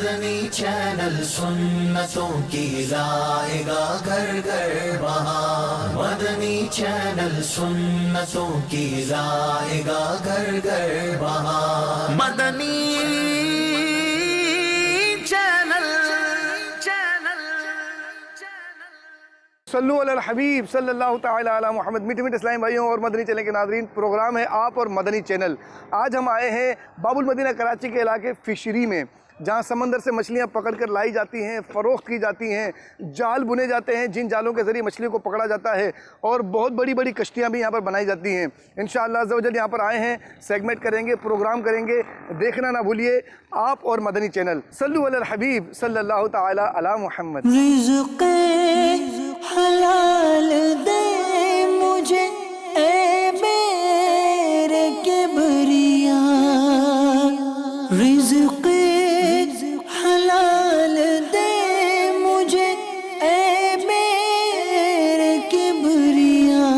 مدنی channel سنتوں کی لائے گا گھر گھر بہار، مدنی چینل سنتوں کی لائے گا گھر گھر بہار، مدنی چینل صلو علی الحبیب صلی اللہ تعالی علی محمد۔ میٹھے میٹھے اسلامی بھائیوں اور مدنی چینل کے ناظرین، پروگرام ہے آپ اور مدنی چینل۔ آج ہم آئے ہیں باب المدینہ کراچی کے علاقے فشری میں، جہاں سمندر سے مچھلیاں پکڑ کر لائی جاتی ہیں، فروخت کی جاتی ہیں، جال بنے جاتے ہیں جن جالوں کے ذریعے مچھلیوں کو پکڑا جاتا ہے، اور بہت بڑی بڑی کشتیاں بھی یہاں پر بنائی جاتی ہیں۔ انشاءاللہ عز و جل یہاں پر آئے ہیں، سیگمنٹ کریں گے، پروگرام کریں گے، دیکھنا نہ بھولیے آپ اور مدنی چینل۔ صلو علی الحبیب صلی اللہ تعالی علی محمد۔ رزق حلال دے مجھے اے میرے کبریا، رزق حلال دے مجھے اے میرے کبریا،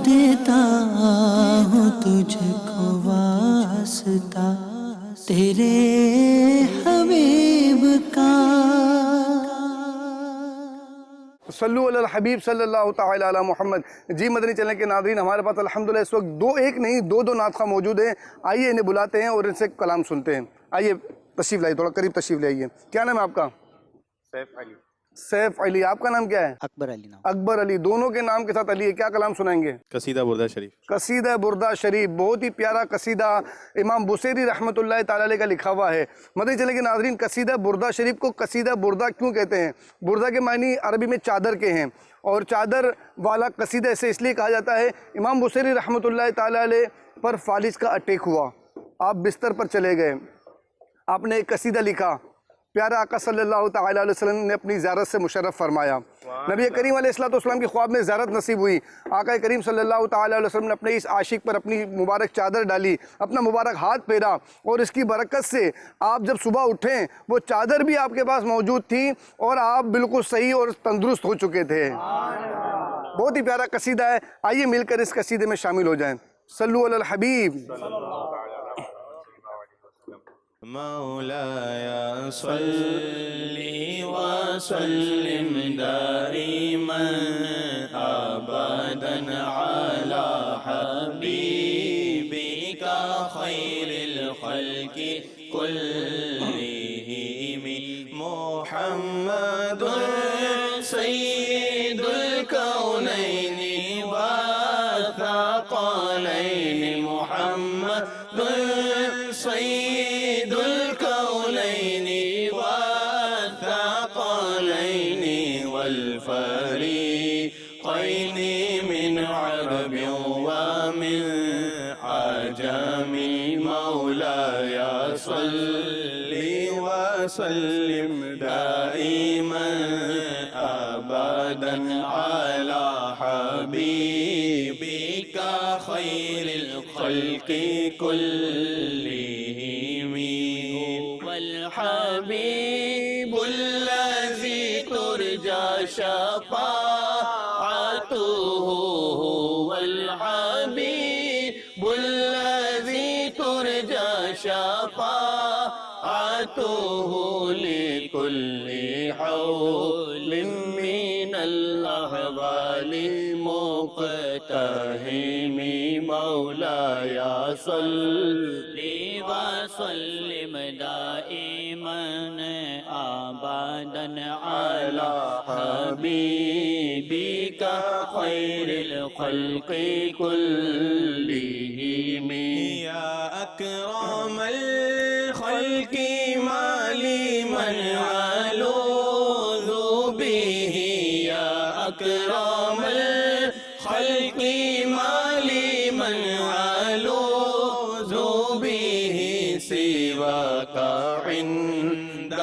دیتا ہوں تجھ کو واسطہ تیرے حبیب کا۔ صلو علی الحبیب صلی اللہ تعالی علی محمد۔ جی مدنی چینل کے ناظرین، ہمارے پاس الحمدللہ اس وقت دو نعت خواہ موجود ہیں۔ آئیے انہیں بلاتے ہیں اور ان سے کلام سنتے ہیں۔ آئیے تشریف لائیے، تھوڑا قریب تشریف لائیے۔ کیا نام ہے آپ کا؟ سیف علی۔ سیف علی۔ آپ کا نام کیا ہے؟ اکبر علی نام۔ اکبر علی۔ دونوں کے نام کے ساتھ علی ہے۔ کیا کلام سنائیں گے؟ قصیدہ بردہ شریف۔ قصیدہ بردہ شریف، بہت ہی پیارا قصیدہ، امام بصیری رحمۃ اللہ تعالی علیہ کا لکھا ہوا ہے۔ مدنی چینل کے ناظرین، قصیدہ بردہ شریف کو قصیدہ بردہ کیوں کہتے ہیں؟ بردہ کے معنی عربی میں چادر کے ہیں، اور چادر والا قصیدہ اسے اس لیے کہا جاتا ہے، امام بصیری رحمۃ اللہ تعالی علیہ پر فالج کا اٹیک ہوا، آپ بستر پر چلے گئے، آپ نے ایک قصیدہ لکھا، پیارا آقا صلی اللہ تعالی علیہ وسلم نے اپنی زیارت سے مشرف فرمایا۔ نبی کریم علیہ السلام کی خواب میں زیارت نصیب ہوئی، آقا کریم صلی اللہ تعالی علیہ وسلم نے اپنے اس عاشق پر اپنی مبارک چادر ڈالی، اپنا مبارک ہاتھ پھیرا، اور اس کی برکت سے آپ جب صبح اٹھیں وہ چادر بھی آپ کے پاس موجود تھی اور آپ بالکل صحیح اور تندرست ہو چکے تھے۔ بہت ہی پیارا قصیدہ ہے، آئیے مل کر اس قصیدے میں شامل ہو جائیں۔ صلو علی الحبیب۔ مولاي صل وسلم دائما ابدا على حبيبك خير الخلق كلهم محمد سيد الكونين والثقلين، محمد سيد الكونين والثقلين والفريقين من عرب ومن عجم، مولاي صل وسلم دائما ابدا على حبيبك خير الخلق كلهم، والحبيب الذي ترجى شفاعته، هو الحبيب الذي ترجى شفاعته لكل حول من الأحوال مقتحم، مولاي صل وسلم دائما ابدا على حبيبك خير الخلق كلهم، يا اكرم الخلق ما لي من ألوذ به، يا اكرم الخلق ما لي من ألوذ به سواك عند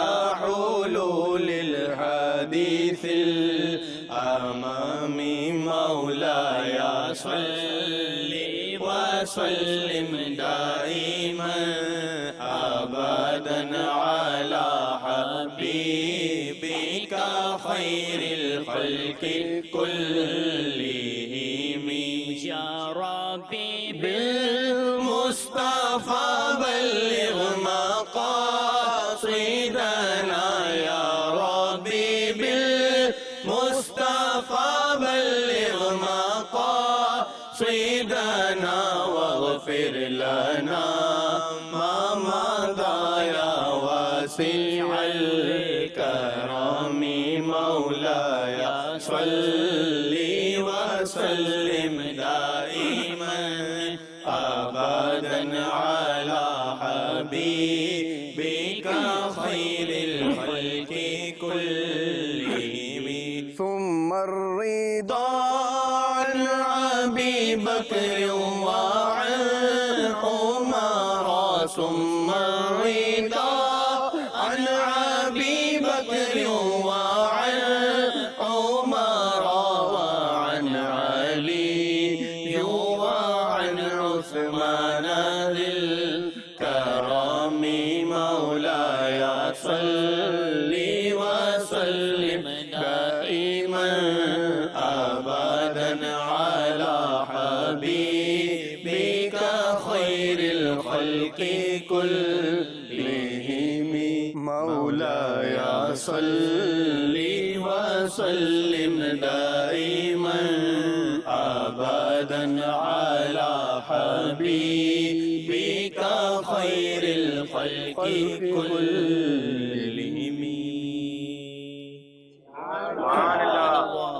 حلول الحديث الأمام، مولاي صل وسلم دائما ابدا على حبيبك خير الخلق كلهم، يا ربي بالمصطفى بلغ مقام صيدنا يا ربي بالمصطفى بلغ مقاصدنا واغفر لنا ما مضى يا واسع الكرم مولاي صل وسلم دائما أبدا على حبيبك خير الخلق كلهم ثم الرضا عن أبي بكر وعن عمر ثم الرضا عن أبي بكر وعن عمر وعن علي وعن عثمان ذي الكرم مولاي صل وسلم دائما أبدا على حبيبك خير الخلق كلهم مولاي صل وسلم دائما أبدا على حبيبك خير الخلق كلهم.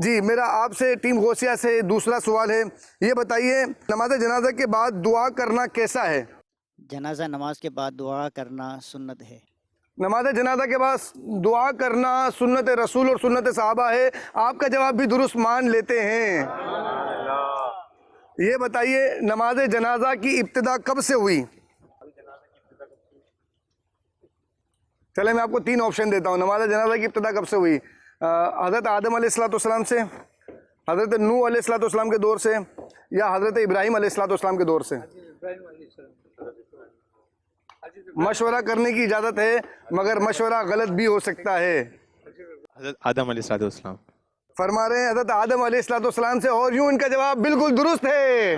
جی میرا آپ سے ٹیم غوثیہ سے دوسرا سوال ہے، یہ بتائیے نماز جنازہ کے بعد دعا کرنا کیسا ہے؟ جنازہ نماز کے بعد دعا کرنا سنت ہے۔ نماز جنازہ کے بعد دعا کرنا سنت رسول اور سنت صحابہ ہے، آپ کا جواب بھی درست مان لیتے ہیں۔ یہ بتائیے نماز جنازہ کی ابتدا کب سے ہوئی؟ چلے میں آپ کو 3 آپشن دیتا ہوں، نماز جنازہ کی ابتدا کب سے ہوئی؟ حضرت آدم علیہ السلام سے، حضرت نوح علیہ السلام کے دور سے، یا حضرت ابراہیم علیہ السلام کے دور سے؟ مشورہ کرنے کی اجازت ہے مگر مشورہ غلط بھی ہو سکتا ہے۔ حضرت آدم علیہ السلام فرما رہے ہیں حضرت آدم علیہ السلام سے، اور یوں ان کا جواب بالکل درست ہے۔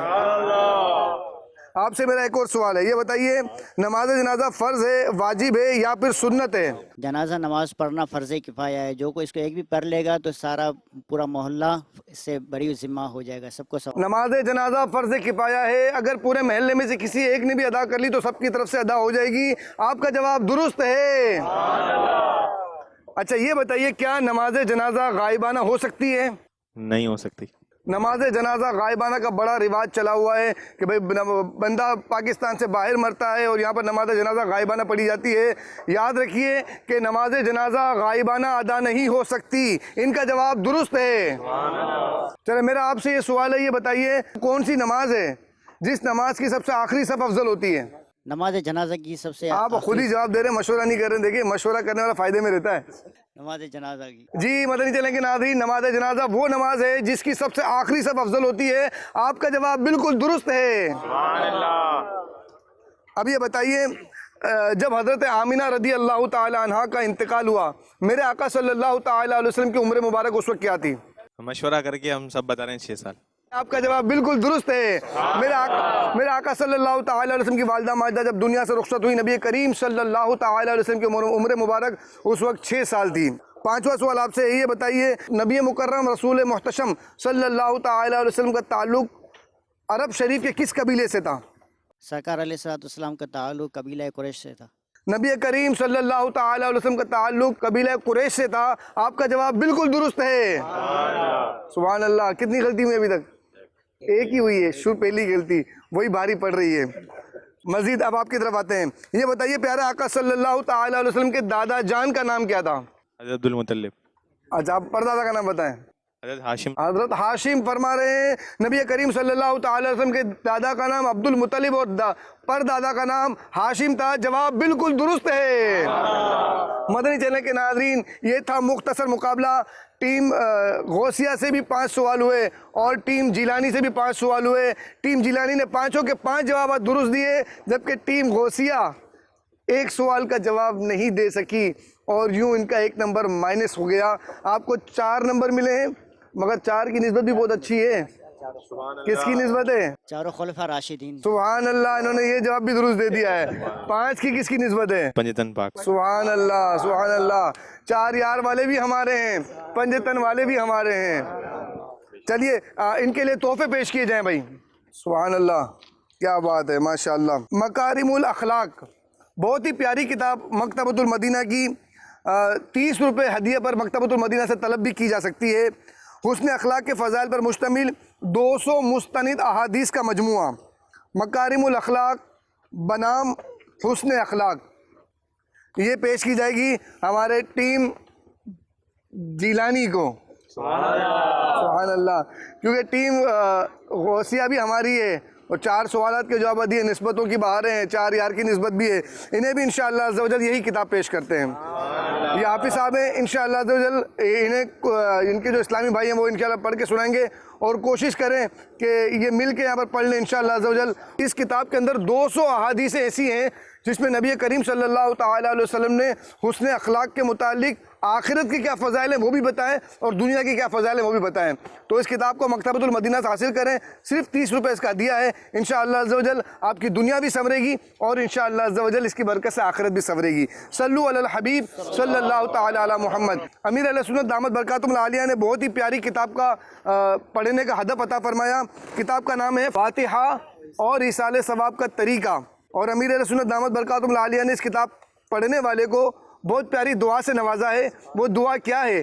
آپ سے میرا ایک اور سوال ہے، یہ بتائیے نماز جنازہ فرض ہے، واجب ہے یا پھر سنت ہے؟ جنازہ نماز پڑھنا فرض کفایہ ہے، جو کوئی اس کو ایک بھی پڑھ لے گا تو سارا پورا محلہ اس سے بری ذمہ ہو جائے گا، سب کو سب۔ نماز جنازہ فرض کفایہ ہے، اگر پورے محلے میں سے کسی ایک نے بھی ادا کر لی تو سب کی طرف سے ادا ہو جائے گی، آپ کا جواب درست ہے۔ اچھا یہ بتائیے کیا نماز جنازہ غائبانہ ہو سکتی ہے؟ نہیں ہو سکتی۔ نماز جنازہ غائبانہ کا بڑا رواج چلا ہوا ہے کہ بھئی بندہ پاکستان سے باہر مرتا ہے اور یہاں پر نماز جنازہ غائبانہ پڑھی جاتی ہے۔ یاد رکھیے کہ نماز جنازہ غائبانہ ادا نہیں ہو سکتی، ان کا جواب درست ہے۔ چلے میرا آپ سے یہ سوال ہے، یہ بتائیے کون سی نماز ہے جس نماز کی سب سے آخری صف افضل ہوتی ہے؟ نماز جنازہ کی سب سے آپ خود ہی جواب دے رہے ہیں، مشورہ نہیں کر رہے ہیں، دیکھیں مشورہ کرنے والا فائدے میں رہتا ہے۔ نماز جنازہ کی جی مدنی چینل کے ناظرین، نماز جنازہ وہ نماز ہے جس کی سب سے آخری صف افضل ہوتی ہے، آپ کا جواب بالکل درست ہے۔ اب یہ بتائیے جب حضرت آمینہ رضی اللہ تعالی عنہ کا انتقال ہوا، میرے آقا صلی اللہ تعالی علیہ وسلم کی عمر مبارک اس وقت کیا تھی؟ مشورہ کر کے ہم سب بتا رہے ہیں 6 سال۔ آپ کا جواب بالکل درست ہے۔ میرے آقا صلی اللہ تعالی علیہ وسلم کی والدہ ماجدہ جب دنیا سے رخصت ہوئی، نبی کریم صلی اللہ تعالی علیہ وسلم کی عمر مبارک اس وقت 6 سال تھی۔ 5واں سوال آپ سے یہ بتائیے نبی مکرم رسول محتشم صلی اللہ تعالی علیہ وسلم کا تعلق عرب شریف کے کس قبیلے سے تھا؟ سرکار علیہ السلام کا تعلق قبیلہ قریش سے تھا۔ نبی کریم صلی اللہ تعالی علیہ وسلم کا تعلق قبیلہ قریش سے تھا، آپ کا جواب بالکل درست ہے۔ سبحان اللہ، کتنی غلطی ہوئی ابھی تک؟ ایک ہی ہوئی ہے، پہلی غلطی وہی بھاری پڑ رہی ہے۔ مزید اب آپ کی طرف آتے ہیں، یہ بتائیے پیارے آقا صلی اللہ تعالی علیہ وسلم کے دادا جان کا نام کیا تھا؟ حضرت عبد المطلب۔ اچھا آپ پردادا کا نام بتائیں۔ حضرت ہاشم۔ حضرت ہاشم فرما رہے ہیں نبی کریم صلی اللہ تعالی علیہ وسلم کے دادا کا نام عبد المطلب اور پردادا کا نام ہاشم تھا، جواب بالکل درست ہے۔ مدنی چینل کے ناظرین، یہ تھا مختصر مقابلہ۔ ٹیم غوثیہ سے بھی 5 سوال ہوئے اور ٹیم جیلانی سے بھی 5 سوال ہوئے۔ ٹیم جیلانی نے 5 کے 5 جوابات درست دیے، جبکہ ٹیم غوثیہ 1 سوال کا جواب نہیں دے سکی اور یوں ان کا 1 نمبر مائنس ہو گیا۔ آپ کو 4 نمبر ملے ہیں، مگر 4 کی نسبت بھی بہت اچھی ہے۔ کس کی نسبت ہے؟ چاروں خلفاء راشدین۔ سبحان اللہ، انہوں نے یہ جواب بھی درست دے دیا ہے۔ 5 کی کس کی نسبت ہے؟ پنجتن پاک۔ سبحان اللہ سبحان اللہ، 4 یار والے بھی ہمارے ہیں، پنجتن والے بھی ہمارے ہیں۔ چلیے ان کے لیے تحفے پیش کیے جائیں بھائی۔ سبحان اللہ، کیا بات ہے، ماشاءاللہ۔ مکارم الاخلاق بہت ہی پیاری کتاب مکتبۃ المدینہ کی، 30 روپے ہدیہ پر مکتبۃ المدینہ سے طلب بھی کی جا سکتی ہے۔ حسن اخلاق کے فضائل پر مشتمل 200 مستند احادیث کا مجموعہ، مکارم الاخلاق بنام حسن اخلاق، یہ پیش کی جائے گی ہمارے ٹیم جیلانی کو۔ سبحان اللہ، کیونکہ ٹیم غوثیہ بھی ہماری ہے اور 4 سوالات کے جواب دیے، نسبتوں کی باہر ہیں، 4 یار کی نسبت بھی ہے، انہیں بھی انشاءاللہ عز و جل یہی کتاب پیش کرتے ہیں۔ یہ حافظ صاحب ہیں، انشاءاللہ عز و جل ان کے جو اسلامی بھائی ہیں وہ انشاءاللہ پڑھ کے سنائیں گے، اور کوشش کریں کہ یہ مل کے یہاں پر پڑھ لیں انشاءاللہ عز و جل۔ اس کتاب کے اندر 200 احادیث ایسی ہیں جس میں نبی کریم صلی اللہ تعالی علیہ وسلم نے حسن اخلاق کے متعلق آخرت کی کیا فضائل ہیں وہ بھی بتائیں اور دنیا کی کیا فضائل ہیں وہ بھی بتائیں۔ تو اس کتاب کو مکتبۃ المدینہ سے حاصل کریں، صرف 30 روپے اس کا دیا ہے، انشاءاللہ عز و جل آپ کی دنیا بھی سنورے گی اور انشاءاللہ عز و جل اس کی برکت سے آخرت بھی سنورے گی۔ صلو علی الحبیب صلی اللہ تعالی علی محمد۔ امیر اہل سنت دامت برکاتہم العالیہ نے بہت ہی پیاری کتاب کا پڑھنے کا ہدف عطا فرمایا۔ کتاب کا نام ہے فاتحہ اور ایصال ثواب کا طریقہ، اور امیر اہل سنت دامت برکاتہم العالیہ نے اس کتاب پڑھنے والے کو بہت پیاری دعا سے نوازا ہے۔ وہ دعا کیا ہے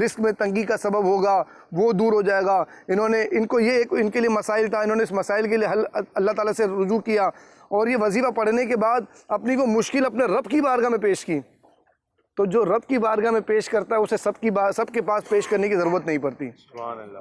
رزق میں تنگی کا سبب ہوگا وہ دور ہو جائے گا. ان کے لیے مسائل تھا, انہوں نے اس مسائل کے لیے حل اللہ تعالیٰ سے رجوع کیا, اور یہ وظیفہ پڑھنے کے بعد اپنی وہ مشکل اپنے رب کی بارگاہ میں پیش کی. تو جو رب کی بارگاہ میں پیش کرتا ہے اسے سب کے پاس پیش کرنے کی ضرورت نہیں پڑتی.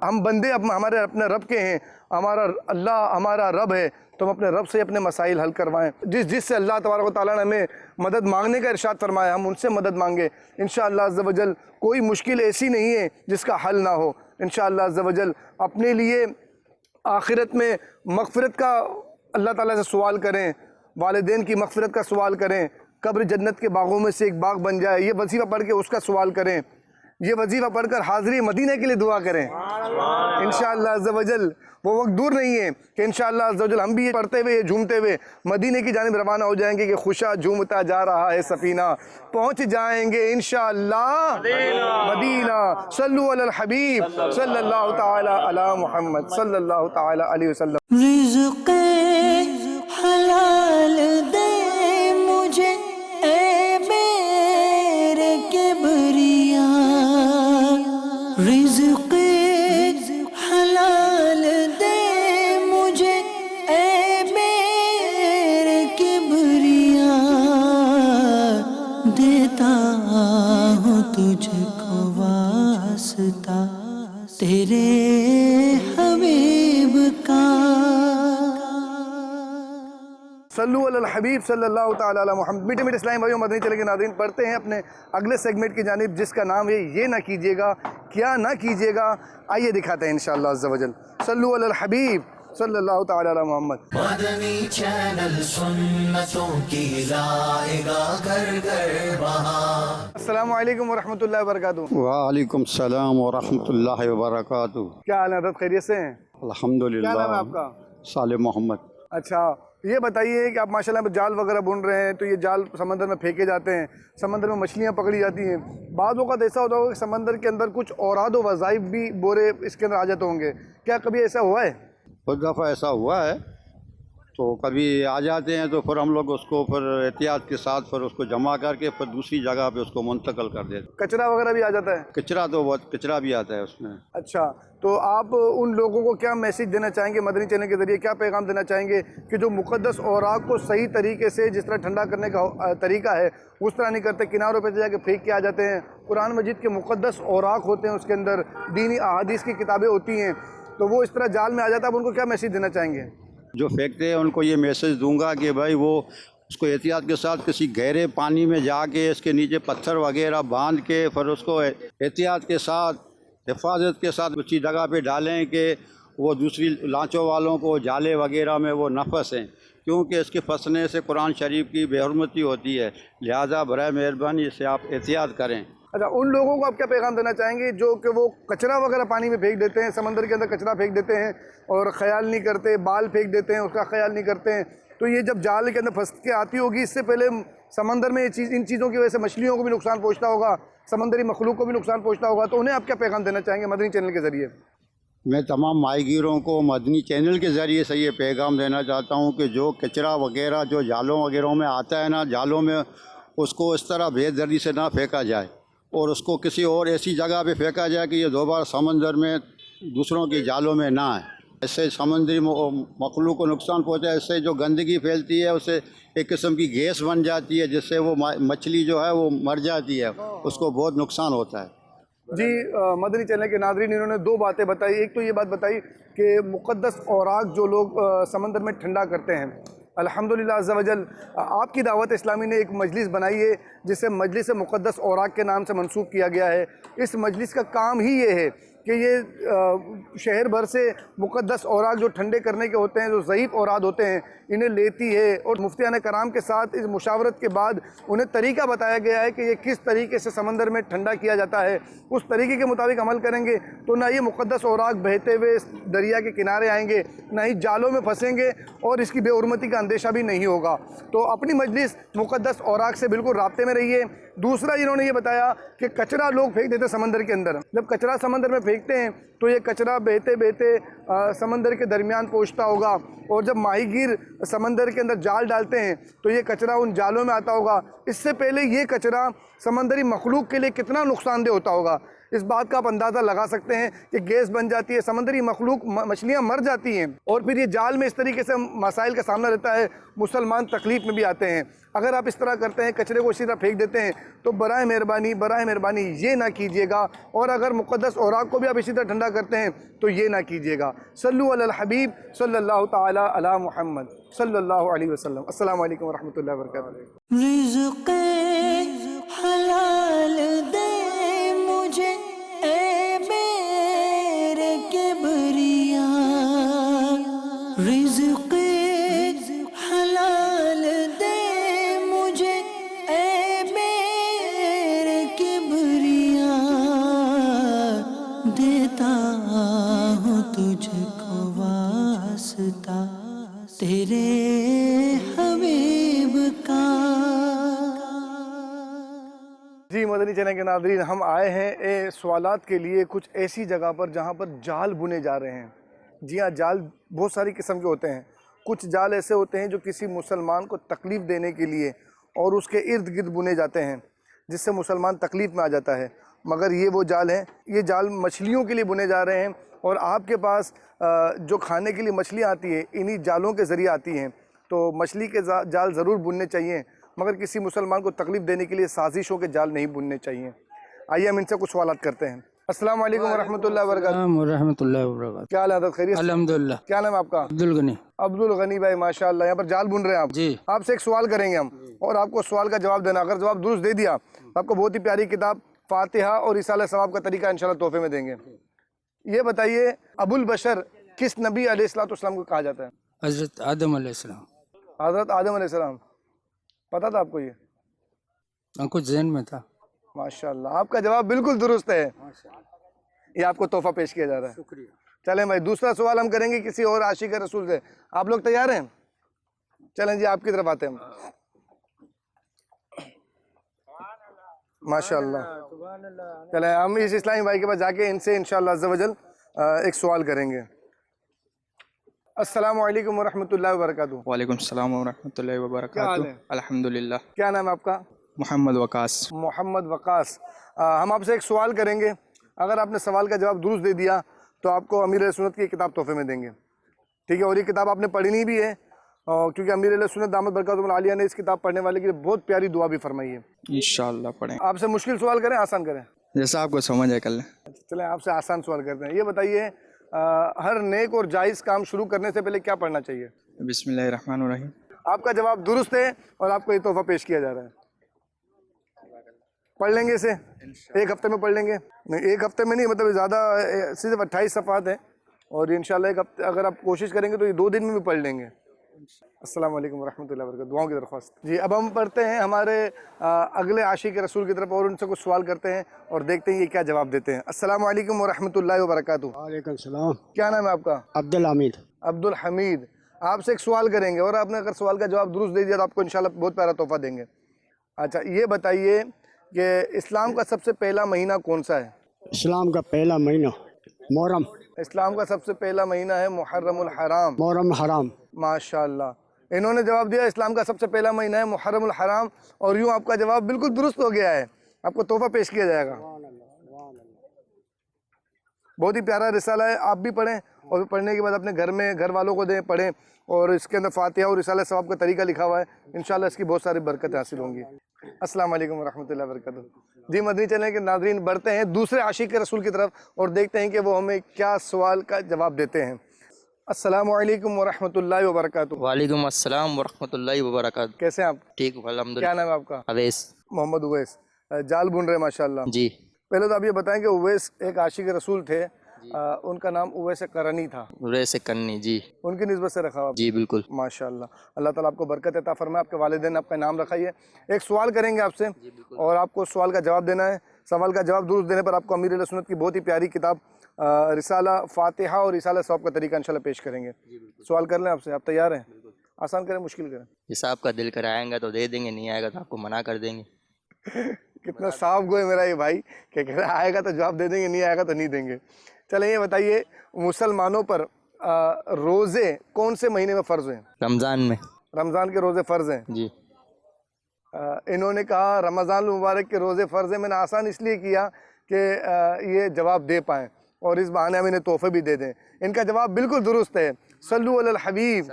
ہم بندے ہمارے اپنے رب کے ہیں, ہمارا اللہ ہمارا رب ہے, تو ہم اپنے رب سے اپنے مسائل حل کروائیں. جس سے اللہ تبارک و تعالیٰ نے ہمیں مدد مانگنے کا ارشاد فرمایا, ہم ان سے مدد مانگے. انشاءاللہ عز و جل کوئی مشکل ایسی نہیں ہے جس کا حل نہ ہو. انشاءاللہ عز و جل اپنے لیے آخرت میں مغفرت کا اللہ تعالیٰ سے سوال کریں, والدین کی مغفرت کا سوال کریں, قبر جنت کے باغوں میں سے ایک باغ بن جائے, یہ وظیفہ پڑھ کے اس کا سوال کریں. یہ وظیفہ پڑھ کر حاضری مدینہ کے لیے دعا کریں. انشاءاللہ عز و جل وہ وقت دور نہیں ہے کہ انشاءاللہ عز و جل ہم بھی یہ پڑھتے ہوئے, یہ جھومتے ہوئے مدینہ کی جانب روانہ ہو جائیں گے کہ خوشا جھومتا جا رہا ہے سفینہ, پہنچ جائیں گے انشاءاللہ مدینہ. صلو علی الحبیب صلی اللہ تعالی علی محمد صلی اللہ تعالی علیہ وسلم. رزق حلال دے مجھے اے میرے کبریا, رزق حلال دے مجھے اے میرے کبریا, دیتا ہوں تجھ کو واسطہ تیرے حبیب کا. صلو علی الحبیب صلی اللہ تعالی علی محمد. میٹھے میٹھے اسلامی بھائیوں, مدنی چینل کے ناظرین, پڑھتے ہیں اپنے اگلے سیگمنٹ کی جانب جس کا نام ہے یہ نہ کیجیے گا کیا نہ کیجیے گا. آئیے دکھاتے ہیں انشاءاللہ عز و جل. صلو علی الحبیب صلی اللہ تعالی علی محمد. مدنی چینل سنتوں کی لائے گا گھر گھر بہار. السلام علیکم ورحمۃ اللہ وبرکاتہ. وعلیکم السلام ورحمۃ اللہ وبرکاتہ. کیا حال ہے حضرت, خیریت سے ہیں؟ الحمدللہ. کیا نام ہے آپ کا؟ صالح محمد. اچھا, یہ بتائیے کہ آپ ماشاءاللہ جال وغیرہ بن رہے ہیں, تو یہ جال سمندر میں پھینکے جاتے ہیں, سمندر میں مچھلیاں پکڑی جاتی ہیں. بعض اوقات ایسا ہوتا ہوگا کہ سمندر کے اندر کچھ اوراد و وظائف بھی بورے اس کے اندر آ جاتے ہوں گے, کیا کبھی ایسا ہوا ہے؟ کچھ دفعہ ایسا ہوا ہے, تو کبھی آ جاتے ہیں تو پھر ہم لوگ اس کو پھر احتیاط کے ساتھ پھر اس کو جمع کر کے پھر دوسری جگہ پہ اس کو منتقل کر دیتے. کچرا وغیرہ بھی آ جاتا ہے؟ کچرا تو بہت کچرا بھی آتا ہے اس میں. اچھا, تو آپ ان لوگوں کو کیا میسیج دینا چاہیں گے مدنی چینل کے ذریعے, کیا پیغام دینا چاہیں گے کہ جو مقدس اوراق کو صحیح طریقے سے جس طرح ٹھنڈا کرنے کا طریقہ ہے اس طرح نہیں کرتے, کناروں پہ جا کے پھینک کے آ جاتے ہیں. قرآن مجید کے مقدس اوراق ہوتے ہیں, اس کے اندر دینی احادیث کی کتابیں ہوتی ہیں, تو وہ اس طرح جال میں آ جاتا ہے. آپ ان کو کیا میسیج دینا چاہیں گے؟ جو پھینکتے ہیں ان کو یہ میسج دوں گا کہ بھائی وہ اس کو احتیاط کے ساتھ کسی گہرے پانی میں جا کے اس کے نیچے پتھر وغیرہ باندھ کے پھر اس کو احتیاط کے ساتھ حفاظت کے ساتھ اسی جگہ پہ ڈالیں کہ وہ دوسری لانچوں والوں کو جالے وغیرہ میں وہ نہ پھنسیں, کیونکہ اس کے پھنسنے سے قرآن شریف کی بے حرمتی ہوتی ہے. لہٰذا برائے مہربانی اس سے آپ احتیاط کریں. اچھا, ان لوگوں کو آپ کیا پیغام دینا چاہیں گے جو کہ وہ کچرا وغیرہ پانی میں پھینک دیتے ہیں, سمندر کے اندر کچرا پھینک دیتے ہیں اور خیال نہیں کرتے, بال پھینک دیتے ہیں اس کا خیال نہیں کرتے ہیں, تو یہ جب جال کے اندر پھنس کے آتی ہوگی اس سے پہلے سمندر میں ان چیزوں کی وجہ سے مچھلیوں کو بھی نقصان پہنچتا ہوگا, سمندری مخلوق کو بھی نقصان پہنچتا ہوگا, تو انہیں آپ کیا پیغام دینا چاہیں گے مدنی چینل کے ذریعے؟ میں تمام ماہی گیروں کو مدنی چینل کے ذریعے سے یہ پیغام دینا چاہتا ہوں کہ جو کچرا وغیرہ جو جالوں وغیرہ میں آتا ہے نا, جالوں میں اس کو اس طرح بے دردی سے نہ پھینکا جائے اور اس کو کسی اور ایسی جگہ پہ پھینکا جائے کہ یہ دوبارہ سمندر میں دوسروں کے جالوں میں نہ آئے. اس سے سمندری مخلوق کو نقصان پہنچا ہے. اس سے جو گندگی پھیلتی ہے اسے ایک قسم کی گیس بن جاتی ہے جس سے وہ مچھلی جو ہے وہ مر جاتی ہے, اس کو بہت نقصان ہوتا ہے. جی, مدنی چینل کے ناظرین انہوں نے دو باتیں بتائی. ایک تو یہ بات بتائی کہ مقدس اوراق جو لوگ سمندر میں ٹھنڈا کرتے ہیں, الحمدللہ عز و جل آپ کی دعوت اسلامی نے ایک مجلس بنائی ہے جسے مجلس مقدس اوراق کے نام سے منسوب کیا گیا ہے. اس مجلس کا کام ہی یہ ہے کہ یہ شہر بھر سے مقدس اوراق جو ٹھنڈے کرنے کے ہوتے ہیں, جو ضعیف اوراد ہوتے ہیں, انہیں لیتی ہے اور مفتیان کرام کے ساتھ اس مشاورت کے بعد انہیں طریقہ بتایا گیا ہے کہ یہ کس طریقے سے سمندر میں ٹھنڈا کیا جاتا ہے. اس طریقے کے مطابق عمل کریں گے تو نہ یہ مقدس اوراق بہتے ہوئے دریا کے کنارے آئیں گے, نہ ہی جالوں میں پھنسیں گے اور اس کی بے حرمتی کا اندیشہ بھی نہیں ہوگا. تو اپنی مجلس مقدس اوراق سے بالکل رابطے میں رہیے. دوسرا انہوں نے یہ بتایا کہ کچرا لوگ پھینک دیتے سمندر کے اندر. جب کچرا سمندر میں پھینکتے ہیں تو یہ کچرا بہتے بہتے سمندر کے درمیان پہنچتا ہوگا, اور جب ماہی گیر سمندر کے اندر جال ڈالتے ہیں تو یہ کچرا ان جالوں میں آتا ہوگا. اس سے پہلے یہ کچرا سمندری مخلوق کے لیے کتنا نقصان دہ ہوتا ہوگا. اس بات کا آپ اندازہ لگا سکتے ہیں کہ گیس بن جاتی ہے، سمندری مخلوق مچھلیاں مر جاتی ہیں، اور پھر یہ جال میں اس طریقے سے مسائل کا سامنا رہتا ہے، مسلمان تکلیف میں بھی آتے ہیں۔ اگر آپ اس طرح کرتے ہیں، کچرے کو اسی طرح پھینک دیتے ہیں، تو برائے مہربانی یہ نہ کیجیے گا، اور اگر مقدس اوراق کو بھی آپ اسی طرح ٹھنڈا کرتے ہیں تو یہ نہ کیجیے گا۔ صلو علی الحبیب صلی اللہ تعالی علی محمد صلی اللہ علیہ وسلم۔ السلام علیکم ورحمۃ اللہ وبرکاتہ۔ رزق حلال دے مجھے اے میرے کبریا، رزق حلال دے مجھے اے میرے کبریا، دیتا ہوں تجھ کو واسطہ تیرے حبیب کا۔ جی مدنی چینل کے ناظرین، ہم آئے ہیں سوالات کے لیے کچھ ایسی جگہ پر جہاں پر جال بنے جا رہے ہیں۔ جی ہاں، جال بہت ساری قسم کے ہوتے ہیں۔ کچھ جال ایسے ہوتے ہیں جو کسی مسلمان کو تکلیف دینے کے لیے اور اس کے ارد گرد بنے جاتے ہیں، جس سے مسلمان تکلیف میں آ جاتا ہے، مگر یہ وہ جال ہیں، یہ جال مچھلیوں کے لیے بنے جا رہے ہیں، اور آپ کے پاس جو کھانے کے لیے مچھلیاں آتی ہیں انہی جالوں کے ذریعے آتی ہیں، تو مچھلی کے جال ضرور بننے چاہیے، مگر کسی مسلمان کو تکلیف دینے کے لیے سازشوں کے جال نہیں بننے چاہیے۔ آئیے ہم ان سے کچھ سوالات کرتے ہیں۔ السلام علیکم ورحمۃ اللہ وبرکاتہ۔ السلام ورحمۃ اللہ وبرکاتہ۔ کیا حال ہے حضرت، خیریت سے؟ الحمدللہ۔ کیا نام ہے آپ کا؟ عبدالغنی۔ عبدالغنی بھائی، ماشاء اللہ، یہاں پر جال بن رہے ہیں آپ؟ جی۔ آپ سے ایک سوال کریں گے ہم، اور آپ کو سوال کا جواب دینا، اگر جواب درست دے دیا تو آپ کو بہت ہی پیاری کتاب فاتحہ اور رسالہ ثواب کا طریقہ انشاءاللہ تحفے میں دیں گے۔ یہ بتائیے، ابو البشر کس نبی علیہ السلام کو کہا جاتا ہے؟ حضرت آدم علیہ السلام۔ حضرت آدم علیہ السلام، پتہ تھا آپ کو یہ؟ کچھ ذہن میں تھا۔ ماشاءاللہ، آپ کا جواب بالکل درست ہے، یہ آپ کو تحفہ پیش کیا جا رہا ہے۔ شکریہ۔ چلیں بھائی، دوسرا سوال ہم کریں گے کسی اور عاشق رسول سے۔ آپ لوگ تیار ہیں؟ چلیں جی، آپ کی طرف آتے ہیں ہم۔ ماشاءاللہ، چلیں ہم اس اسلامی بھائی کے پاس جا کے ان سے انشاءاللہ عز و جل ایک سوال کریں گے۔ السلام علیکم ورحمۃ اللہ وبرکاتہ۔ وعلیکم السلام ورحمۃ اللہ کیا حال وبرکاتہ۔ ہے؟ الحمدللہ۔ کیا نام ہے آپ کا؟ محمد وقاص۔ محمد وقاص۔ ہم آپ سے ایک سوال کریں گے، اگر آپ نے سوال کا جواب درست دے دیا تو آپ کو امیر علیہ سنت کی کتاب تحفے میں دیں گے، ٹھیک ہے؟ اور یہ کتاب آپ نے پڑھنی بھی ہے، کیونکہ امیر علیہ سنت دامت برکاتہم العالیہ نے اس کتاب پڑھنے والے کے لیے بہت پیاری دعا بھی فرمائی ہے۔ انشاءاللہ پڑھیں، آپ سے مشکل سوال کریں، آسان کریں؟ جیسا آپ کو سمجھ ہے کر لیں۔ چلیں آپ سے آسان سوال کرتے ہیں۔ یہ بتائیے، ہر نیک اور جائز کام شروع کرنے سے پہلے کیا پڑھنا چاہیے؟ بسم اللہ الرحمن الرحیم۔ آپ کا جواب درست ہے اور آپ کو یہ تحفہ پیش کیا جا رہا ہے۔ پڑھ لیں گے اسے؟ ایک ہفتے میں پڑھ لیں گے؟ نہیں، ایک ہفتے میں نہیں، مطلب زیادہ، صرف 28 صفحات ہیں، اور انشاءاللہ ایک ہفتے اگر آپ کوشش کریں گے تو یہ 2 دن میں بھی پڑھ لیں گے۔ السلام علیکم ورحمۃ اللہ وبرکاتہ۔ دعاؤں کی درخواست۔ جی، اب ہم پڑھتے ہیں ہمارے اگلے عاشق رسول کی طرف، اور ان سے کچھ سوال کرتے ہیں اور دیکھتے ہیں یہ کیا جواب دیتے ہیں۔ السلام علیکم ورحمۃ اللہ وبرکاتہ۔ وعلیکم السلام۔ کیا نام ہے آپ کا؟ عبدالحمید۔ عبدالحمید۔ آپ سے ایک سوال کریں گے، اور آپ نے اگر سوال کا جواب درست دے دیا تو آپ کو انشاءاللہ بہت پیارا تحفہ دیں گے۔ اچھا، یہ بتائیے کہ اسلام کا سب سے پہلا مہینہ کون سا ہے؟ اسلام کا پہلا مہینہ محرم۔ اسلام کا سب سے پہلا مہینہ ہے محرم الحرام۔ محرم حرام۔ ماشاءاللہ، انہوں نے جواب دیا اسلام کا سب سے پہلا مہینہ ہے محرم الحرام، اور یوں آپ کا جواب بالکل درست ہو گیا ہے، آپ کو تحفہ پیش کیا جائے گا۔ بہت ہی پیارا رسالہ ہے، آپ بھی پڑھیں، اور پڑھنے کے بعد اپنے گھر میں گھر والوں کو دیں، پڑھیں، اور اس کے اندر فاتحہ اور رسالہ ثواب کا طریقہ لکھا ہوا ہے، انشاءاللہ اس کی بہت ساری برکتیں حاصل ہوں گی۔ السلام علیکم ورحمۃ اللہ وبرکاتہ۔ جی، مدنی چینل کے ناظرین، بڑھتے ہیں دوسرے عاشق رسول کی طرف اور دیکھتے ہیں کہ وہ ہمیں کیا سوال کا جواب دیتے ہیں۔ السلام علیکم ورحمۃ اللہ وبرکاتہ۔ وعلیکم السلام ورحمۃ اللہ وبرکاتہ۔ کیسے ہیں آپ؟ ٹھیک ہوں الحمدللہ۔ کیا نام ہے آپ کا؟ اویس۔ محمد اویس۔ جال بن رہے ماشاءاللہ۔ جی۔ پہلے تو آپ یہ بتائیں کہ اویس ایک عاشق رسول تھے، ان کا نام اویس قرنی تھا، اویس قرنی، جی، ان کی نسبت سے رکھا ہوا؟ جی بالکل۔ ماشاءاللہ، اللہ تعالیٰ آپ کو برکت عطا فرمائے، آپ کے والدین نے آپ کا نام رکھا ہے۔ ایک سوال کریں گے آپ سے، اور آپ کو سوال کا جواب دینا ہے۔ سوال کا جواب درست دینے پر آپ کو امیر علیہ سنت کی بہت ہی پیاری کتاب رسالہ فاتحہ اور رسالہ ثواب کا طریقہ انشاءاللہ پیش کریں گے۔ سوال کر لیں آپ سے، آپ تیار ہیں؟ آسان کریں، مشکل کریں؟ جیسا آپ کا دل کرائیں گا تو دے دیں گے، نہیں آئے گا تو آپ کو منع کر دیں گے۔ کتنا صاف گوئے میرا یہ بھائی کہ کہہ رہا آئے گا تو جواب دے دیں گے، نہیں آئے گا تو نہیں دیں گے۔ چلیں یہ بتائیے، مسلمانوں پر روزے کون سے مہینے میں فرض ہیں؟ رمضان میں۔ رمضان کے روزے فرض ہیں؟ جی۔ انہوں نے کہا رمضان المبارک کے روزے فرض ہیں، میں نے آسان اس لیے کیا کہ یہ جواب دے پائیں اور اس بہانے ہم انہیں تحفے بھی دے دیں. ان کا جواب بالکل درست ہے. صلو علی الحبیب.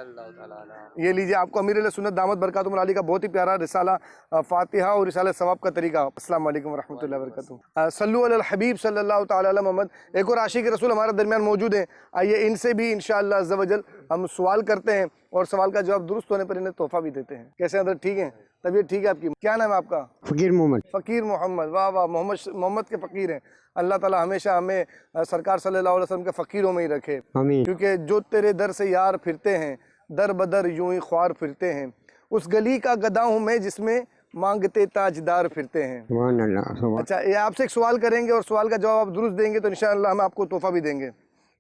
یہ لیجئے آپ کو امیر علیہ سنت دامت برکاتہم العالی کا بہت ہی پیارا رسالہ فاتحہ اور رسالہ ثواب کا طریقہ. السلام علیکم ورحمۃ اللہ وبرکاتہ. صلو علی الحبیب صلی اللہ تعالی علی محمد. ایک اور عاشق رسول ہمارے درمیان موجود ہیں. آئیے ان سے بھی انشاءاللہ عز و جل ہم سوال کرتے ہیں اور سوال کا جواب درست ہونے پر انہیں تحفہ بھی دیتے ہیں. کیسے حضرت ٹھیک ہیں؟ طبیعت ٹھیک ہے آپ کی؟ کیا نام ہے آپ کا؟ فقیر محمد. فقیر محمد. واہ واہ. محمد کے فقیر ہیں. اللہ تعالی ہمیشہ ہمیں سرکار صلی اللہ علیہ وسلم کے فقیروں میں ہی رکھے. آمین. کیونکہ جو تیرے در سے یار پھرتے ہیں در بدر یوں ہی خوار پھرتے ہیں. اس گلی کا گدا ہوں میں جس میں مانگتے تاجدار پھرتے ہیں. سبحان اللہ. اچھا یہ آپ سے ایک سوال کریں گے اور سوال کا جواب آپ درست دیں گے تو انشاءاللہ ہم آپ کو تحفہ بھی دیں گے.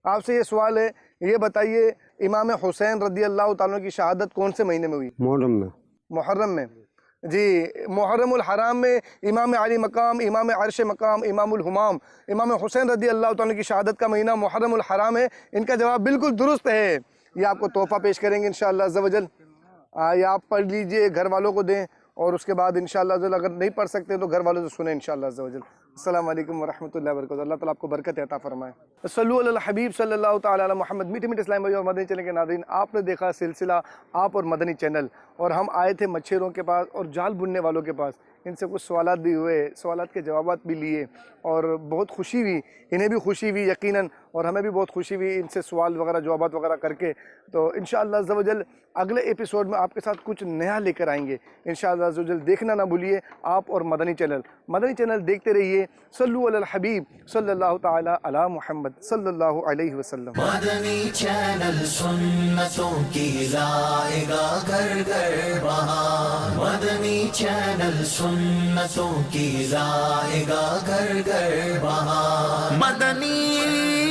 آپ سے یہ سوال ہے, یہ بتائیے امام حسین رضی اللہ تعالیٰ کی شہادت کون سے مہینے میں ہوئی؟ محرم میں. محرم میں. جی محرم الحرام میں امام علی مقام, امام عرش مقام, امام الہمام, امام حسین رضی اللہ تعالیٰ کی شہادت کا مہینہ محرم الحرام ہے. ان کا جواب بالکل درست ہے. یہ آپ کو تحفہ پیش کریں گے انشاءاللہ عز و جل. یہ آپ پڑھ لیجئے, گھر والوں کو دیں اور اس کے بعد انشاءاللہ عز و جل اگر نہیں پڑھ سکتے تو گھر والوں سے سنیں انشاءاللہ عز و جل. السلام علیکم ورحمۃ اللہ وبرکاتہ. اللہ تعالیٰ آپ کو برکت عطا فرمائے. صلو علی الحبیب صلی اللہ تعالی علی محمد. میٹھے میٹھے اسلام بھائی اور مدنی چینل کے ناظرین, آپ نے دیکھا سلسلہ آپ اور مدنی چینل, اور ہم آئے تھے مچھروں کے پاس اور جال بننے والوں کے پاس. ان سے کچھ سوالات بھی ہوئے, سوالات کے جوابات بھی لیے اور بہت خوشی ہوئی. انہیں بھی خوشی ہوئی یقیناً اور ہمیں بھی بہت خوشی ہوئی ان سے سوال وغیرہ جوابات وغیرہ کر کے. تو انشاءاللہ عز و جل اگلے ایپیسوڈ میں آپ کے ساتھ کچھ نیا لے کر آئیں گے انشاءاللہ عز و جل. دیکھنا نہ بھولیے آپ اور مدنی چینل. مدنی چینل دیکھتے رہیے. صلو علی الحبیب صلی اللہ تعالی علی محمد صلی اللہ علیہ وسلم. مدنی چینل سنتوں کی لائے گا گھر گھر بہار. مدنی چینل سنتوں کی لائے گا گھر گھر بہار. مدنی